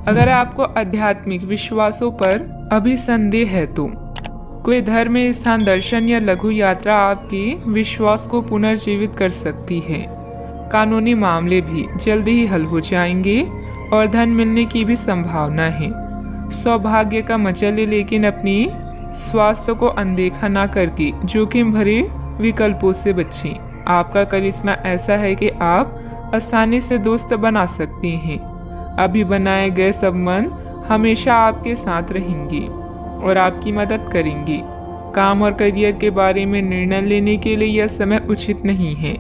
अगर आपको आध्यात्मिक विश्वासों पर अभी संदेह है तो कोई धर्म स्थान दर्शन या लघु यात्रा आपके विश्वास को पुनर्जीवित कर सकती है। कानूनी मामले भी जल्दी ही हल हो जाएंगे और धन मिलने की भी संभावना है। सौभाग्य का मजा ले, लेकिन अपनी स्वास्थ्य को अनदेखा ना करके जोखिम भरे विकल्पों से बचें। आपका करिश्मा ऐसा है कि आप आसानी से दोस्त बना सकते हैं। अभी बनाए गए संबंध हमेशा आपके साथ रहेंगे और आपकी मदद करेंगे। काम और करियर के बारे में निर्णय लेने के लिए यह समय उचित नहीं है।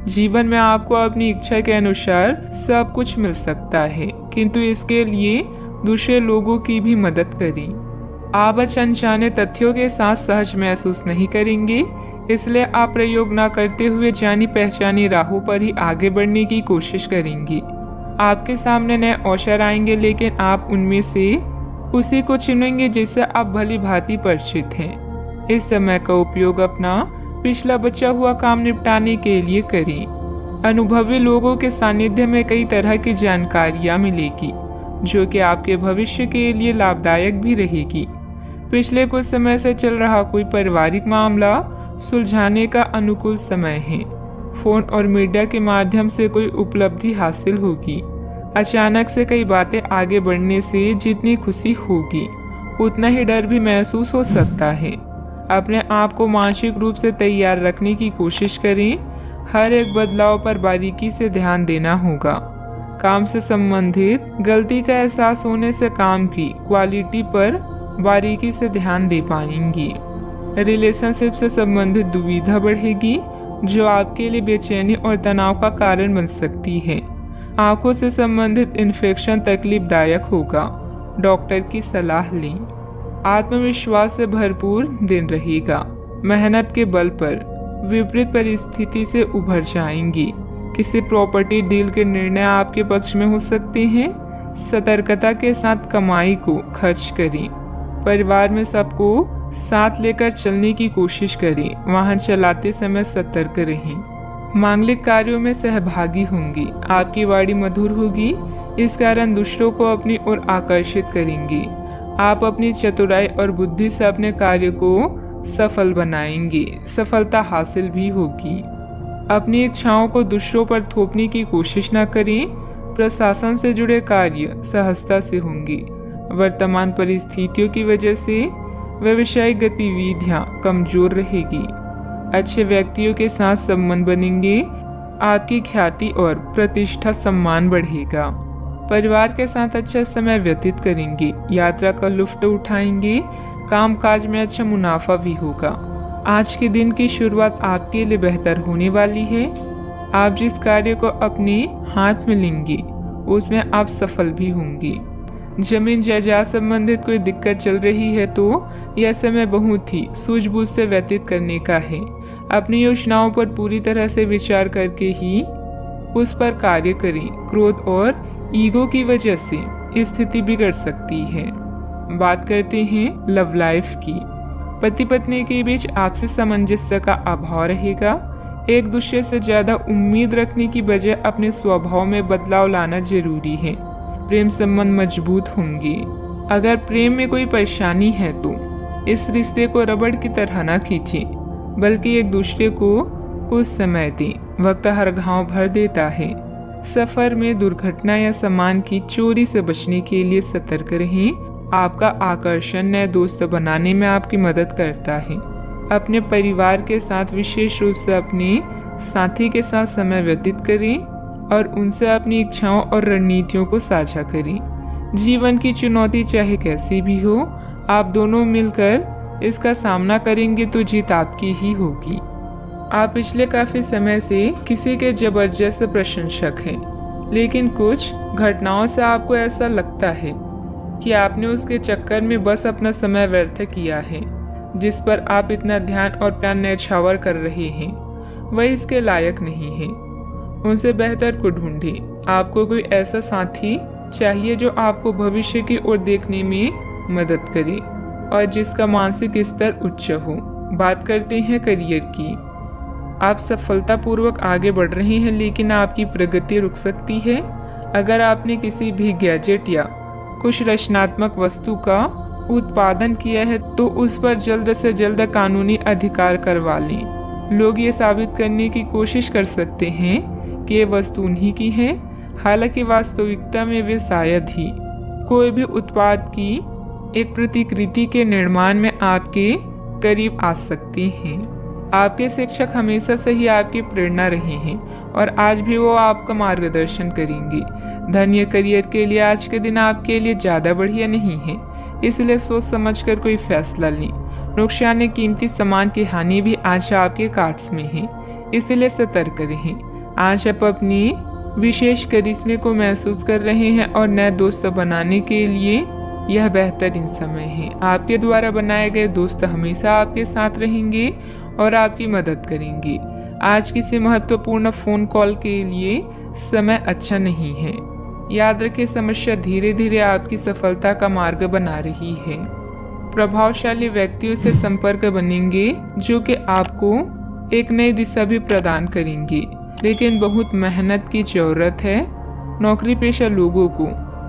जीवन में आपको अपनी इच्छा के अनुसार सब कुछ मिल सकता है, किंतु इसके लिए दूसरे लोगों की भी मदद करें। आप अनजाने तथ्यों के साथ सहज महसूस नहीं करेंगे, इसलिए आप प्रयोग न करते हुए जानी पहचानी राहों पर ही आगे बढ़ने की कोशिश करेंगे। आपके सामने नए अवसर आएंगे, लेकिन आप उनमें से उसी को चुनेंगे जिससे आप भली भांति परिचित हैं। इस समय का उपयोग अपना पिछला बचा हुआ काम निपटाने के लिए करें। अनुभवी लोगों के सानिध्य में कई तरह की जानकारियां मिलेगी, जो कि आपके भविष्य के लिए लाभदायक भी रहेगी। पिछले कुछ समय से चल रहा कोई पारिवारिक मामला सुलझाने का अनुकूल समय है। फोन और मीडिया के माध्यम से कोई उपलब्धि हासिल होगी। अचानक से कई बातें आगे बढ़ने से जितनी खुशी होगी, उतना ही डर भी महसूस हो सकता है। अपने आप को मानसिक रूप से तैयार रखने की कोशिश करें। हर एक बदलाव पर बारीकी से ध्यान देना होगा। काम से संबंधित गलती का एहसास होने से काम की क्वालिटी पर बारीकी से ध्यान दे पाएंगी। रिलेशनशिप से संबंधित दुविधा बढ़ेगी, जो आपके लिए बेचैनी और तनाव का कारण बन सकती है। आंखों से संबंधित इन्फेक्शन तकलीफदायक होगा। डॉक्टर की सलाह लें। आत्मविश्वास से भरपूर दिन रहेगा। मेहनत के बल पर विपरीत परिस्थिति से उभर जाएंगी। किसी प्रॉपर्टी डील के निर्णय आपके पक्ष में हो सकते हैं। सतर्कता के साथ कमाई को खर्च करें। परिवार में सबको साथ लेकर चलने की कोशिश करें। वाहन चलाते समय सतर्क रहें। मांगलिक कार्यों में सहभागी होंगी। आपकी वाणी मधुर होगी, इस कारण दूसरों को अपनी ओर आकर्षित करेंगे। आप अपनी चतुराई और बुद्धि से अपने कार्य को सफल बनाएंगे। सफलता हासिल भी होगी। अपनी इच्छाओं को दूसरों पर थोपने की कोशिश न करें। प्रशासन से जुड़े कार्य सहजता से होंगे। वर्तमान परिस्थितियों की वजह से व्यवसायिक गतिविधियां कमजोर रहेगी। अच्छे व्यक्तियों के साथ संबंध बनेंगे। आपकी ख्याति और प्रतिष्ठा सम्मान बढ़ेगा। परिवार के साथ अच्छा समय व्यतीत करेंगे। यात्रा का लुत्फ उठाएंगे। कामकाज में अच्छा मुनाफा भी होगा। आज के दिन की शुरुआत आपके लिए बेहतर होने वाली है। आप जिस कार्य को अपने हाथ में लेंगे, उसमें आप सफल भी होंगे। जमीन जायदाद संबंधित कोई दिक्कत चल रही है तो यह समय बहुत ही सूझबूझ से व्यतीत करने का है। अपनी योजनाओं पर पूरी तरह से विचार करके ही उस पर कार्य करें। क्रोध और ईगो की वजह से स्थिति बिगड़ सकती है। बात करते हैं लव लाइफ की। पति पत्नी के बीच आपसी सामंजस्य का अभाव रहेगा। एक दूसरे से ज्यादा उम्मीद रखने की बजाय अपने स्वभाव में बदलाव लाना जरूरी है। प्रेम संबंध मजबूत होंगे। अगर प्रेम में कोई परेशानी है तो इस रिश्ते को रबड़ की तरह न खींचें, बल्कि एक दूसरे को कुछ समय दें। वक्त हर घाव भर देता है। सफर में दुर्घटना या सामान की चोरी से बचने के लिए सतर्क रहें। आपका आकर्षण नए दोस्त बनाने में आपकी मदद करता है। अपने परिवार के साथ विशेष रूप से अपने साथी के साथ समय व्यतीत करें और उनसे अपनी इच्छाओं और रणनीतियों को साझा करें। जीवन की चुनौती चाहे कैसी भी हो, आप दोनों मिलकर इसका सामना करेंगे तो जीत आपकी ही होगी। आप पिछले काफी समय से किसी के जबरदस्त प्रशंसक हैं, लेकिन कुछ घटनाओं से आपको ऐसा लगता है कि आपने उसके चक्कर में बस अपना समय व्यर्थ किया है। जिस पर आप इतना ध्यान और प्यार न्यौछावर कर रहे हैं, वह इसके लायक नहीं है। उनसे बेहतर को ढूंढें। आपको कोई ऐसा साथी चाहिए जो आपको भविष्य की ओर देखने में मदद करे और जिसका मानसिक स्तर उच्च हो। बात करते हैं करियर की। आप सफलतापूर्वक आगे बढ़ रहे हैं, लेकिन आपकी प्रगति रुक सकती है। अगर आपने किसी भी गैजेट या कुछ रचनात्मक वस्तु का उत्पादन किया है तो उस पर जल्द से जल्द कानूनी अधिकार करवा लें। लोग ये साबित करने की कोशिश कर सकते हैं कि ये वस्तु उन्हीं की है, हालांकि वास्तविकता में वे शायद ही कोई भी उत्पाद की एक प्रतिकृति के निर्माण में आपके करीब आ सकते हैं। आपके शिक्षक हमेशा से ही आपकी प्रेरणा रहे हैं और आज भी वो आपका मार्गदर्शन करेंगे। धन या करियर के लिए आज के दिन आपके लिए ज़्यादा बढ़िया नहीं है, इसलिए सोच समझकर कोई फैसला लें। नुकसान या कीमती सामान की हानि भी आज आपके कार्ड्स में है, इसलिए सतर्क रहें। आज आप अपनी विशेष करिश्मे को महसूस कर रहे हैं और नए दोस्त बनाने के लिए यह बेहतरीन समय है। आपके द्वारा बनाए गए दोस्त हमेशा आपके साथ रहेंगे और आपकी मदद करेंगे। आज किसी महत्वपूर्ण फोन कॉल के लिए समय अच्छा नहीं है। याद रखें, समस्या धीरे धीरे आपकी सफलता का मार्ग बना रही है। प्रभावशाली व्यक्तियों से संपर्क बनेंगे जो कि आपको एक नई दिशा भी प्रदान करेंगे, लेकिन बहुत मेहनत की जरूरत है। नौकरी पेशा लोगों को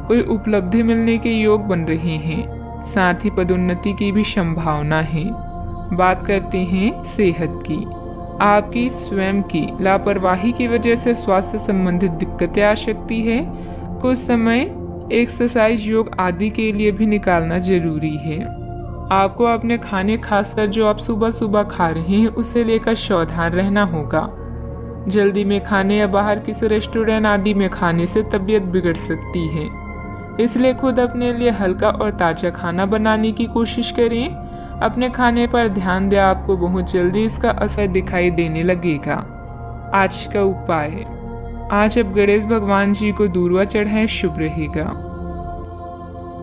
कोई उपलब्धि मिलने के योग बन रहे हैं, साथ ही पदोन्नति की भी संभावना है। बात करते हैं सेहत की। आपकी स्वयं की लापरवाही की वजह से स्वास्थ्य संबंधित दिक्कतें आ सकती है। कुछ समय एक्सरसाइज, योग आदि के लिए भी निकालना जरूरी है। आपको अपने खाने, खासकर जो आप सुबह सुबह खा रहे हैं, उससे लेकर सावधान रहना होगा। जल्दी में खाने या बाहर किसी रेस्टोरेंट आदि में खाने से तबीयत बिगड़ सकती है, इसलिए खुद अपने लिए हल्का और ताज़ा खाना बनाने की कोशिश करें। अपने खाने पर ध्यान दें, आपको बहुत जल्दी इसका असर दिखाई देने लगेगा। आज का उपाय, आज आप गणेश भगवान जी को दूर्वा चढ़ाएं, शुभ रहेगा।